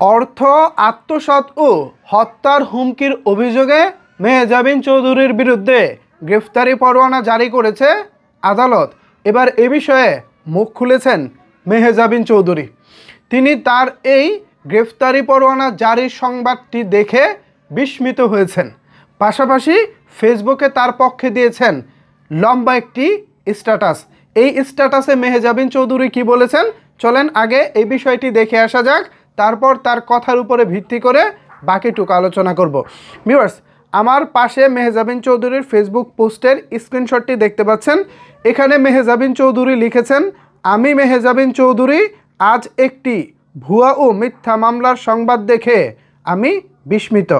অর্থ আত্মসাৎ ও হত্যার হুমকির অভিযোগে মেহজাবিন চৌধুরীর বিরুদ্ধে গ্রেফতারি পরোয়ানা জারি করেছে আদালত। এবার এ বিষয়ে মুখ খুলেছেন মেহজাবিন চৌধুরী। তিনি তার এই গ্রেফতারি পরোয়ানা জারির সংবাদটি দেখে বিস্মিত হয়েছেন। পাশাপাশি ফেসবুকে তার পক্ষে দিয়েছেন লম্বা একটি স্ট্যাটাস। এই স্ট্যাটাসে মেহজাবিন চৌধুরী কি বলেছেন চলেন আগে এই বিষয়টি দেখে আসা যাক, তারপর তার কথার উপরে ভিত্তি করে বাকিটুকু আলোচনা করব। ভিউয়ার্স, আমার পাশে মেহজাবিন চৌধুরীর ফেসবুক পোস্টের স্ক্রিনশটটি দেখতে পাচ্ছেন। এখানে মেহজাবিন চৌধুরী লিখেছেন, আমি মেহজাবিন চৌধুরী আজ একটি ভুয়া ও মিথ্যা মামলার সংবাদ দেখে আমি বিস্মিত।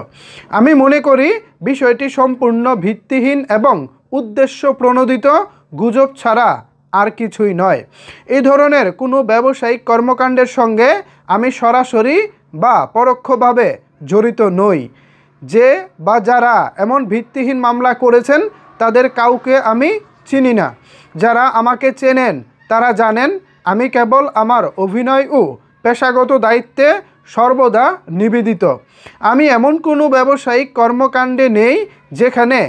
আমি মনে করি বিষয়টি সম্পূর্ণ ভিত্তিহীন এবং উদ্দেশ্য প্রণোদিত গুজব ছাড়া আর কিছুই নয়। এই ধরনের কোনো ব্যবসায়িক কর্মকাণ্ডের সঙ্গে আমি সরাসরি বা পরোক্ষভাবে জড়িত নই। যে বা যারা এমন ভিত্তিহীন মামলা করেছেন তাদের কাউকে আমি চিনি না। যারা আমাকে চেনেন তারা জানেন আমি কেবল আমার অভিনয় ও পেশাগত দায়িত্বে সর্বদা নিবেদিত। আমি এমন কোনো ব্যবসায়িক কর্মকাণ্ডে নেই যেখানে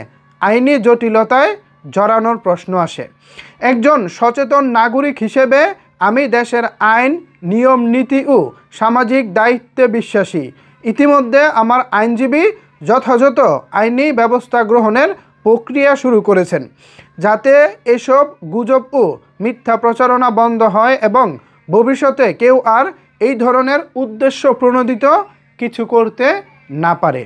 আইনি জটিলতায় জড়ানোর প্রশ্ন আসে। একজন সচেতন নাগরিক হিসেবে আমি দেশের আইন, নিয়ম, নীতি ও সামাজিক দায়িত্বে বিশ্বাসী। ইতিমধ্যে আমার আইনজীবী যথাযথ আইনি ব্যবস্থা গ্রহণের প্রক্রিয়া শুরু করেছেন, যাতে এসব গুজব ও মিথ্যা প্রচারণা বন্ধ হয় এবং ভবিষ্যতে কেউ আর এই ধরনের উদ্দেশ্য প্রণোদিত কিছু করতে না পারে।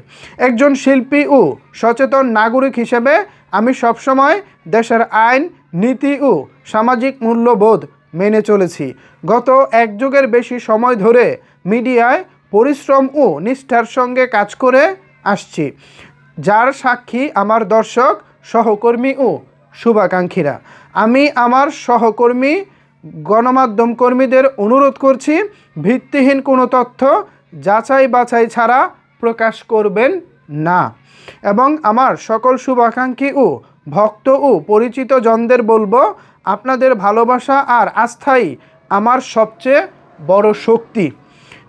একজন শিল্পী ও সচেতন নাগরিক হিসেবে আমি সবসময় দেশের আইন, নীতি ও সামাজিক মূল্যবোধ মেনে চলেছি। গত এক যুগের বেশি সময় ধরে মিডিয়ায় পরিশ্রম ও নিষ্ঠার সঙ্গে কাজ করে আসছি, যার সাক্ষী আমার দর্শক, সহকর্মী ও শুভাকাঙ্ক্ষীরা। আমি আমার সহকর্মী গণমাধ্যম কর্মীদের অনুরোধ করছি, ভিত্তিহীন কোনো তথ্য যাচাই বাছাই ছাড়া প্রকাশ করবেন না। এবং আমার সকল শুভাকাঙ্ক্ষী ও ভক্ত ও পরিচিত জনদের বলবো, আপনাদের ভালোবাসা আর আস্থাই আমার সবচেয়ে বড় শক্তি।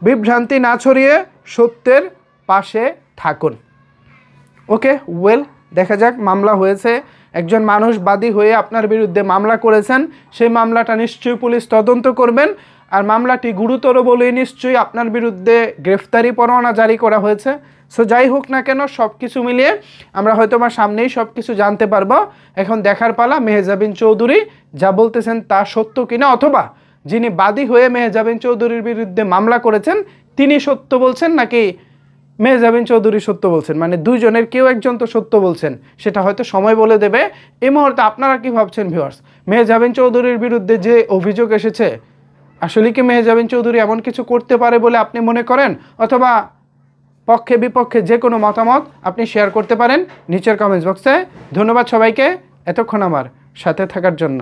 বিভ্রান্তি না ছড়িয়ে সত্যের পাশে থাকুন। ওকে, দেখা যাক, মামলা হয়েছে, একজন মানুষ বাদী হয়ে আপনার বিরুদ্ধে মামলা করেছেন, সেই মামলাটা নিশ্চয়ই পুলিশ তদন্ত করবেন। আর মামলাটি গুরুতর বলেই নিশ্চয়ই আপনার বিরুদ্ধে গ্রেফতারি পরোয়ানা জারি করা হয়েছে। সো যাই হোক না কেন, সব কিছু মিলিয়ে আমরা হয়তো বা সামনেই সব কিছু জানতে পারবো। এখন দেখার পালা মেহজাবিন চৌধুরী যা বলতেছেন তা সত্য কিনা, অথবা যিনি বাদী হয়ে মেহজাবিন চৌধুরীর বিরুদ্ধে মামলা করেছেন তিনি সত্য বলছেন নাকি মেহজাবিন চৌধুরী সত্য বলছেন। মানে দুইজনের কেউ একজন তো সত্য বলছেন, সেটা হয়তো সময় বলে দেবে। এই মুহূর্তে আপনারা কি ভাবছেন ভিউয়ার্স? মেহজাবিন চৌধুরীর বিরুদ্ধে যে অভিযোগ এসেছে, আসলে কি মেহজাবিন চৌধুরী এমন কিছু করতে পারে বলে আপনি মনে করেন? অথবা পক্ষে বিপক্ষে যে কোনো মতামত আপনি শেয়ার করতে পারেন নিচের কমেন্টস বক্সে। ধন্যবাদ সবাইকে এতক্ষণ আমার সাথে থাকার জন্য।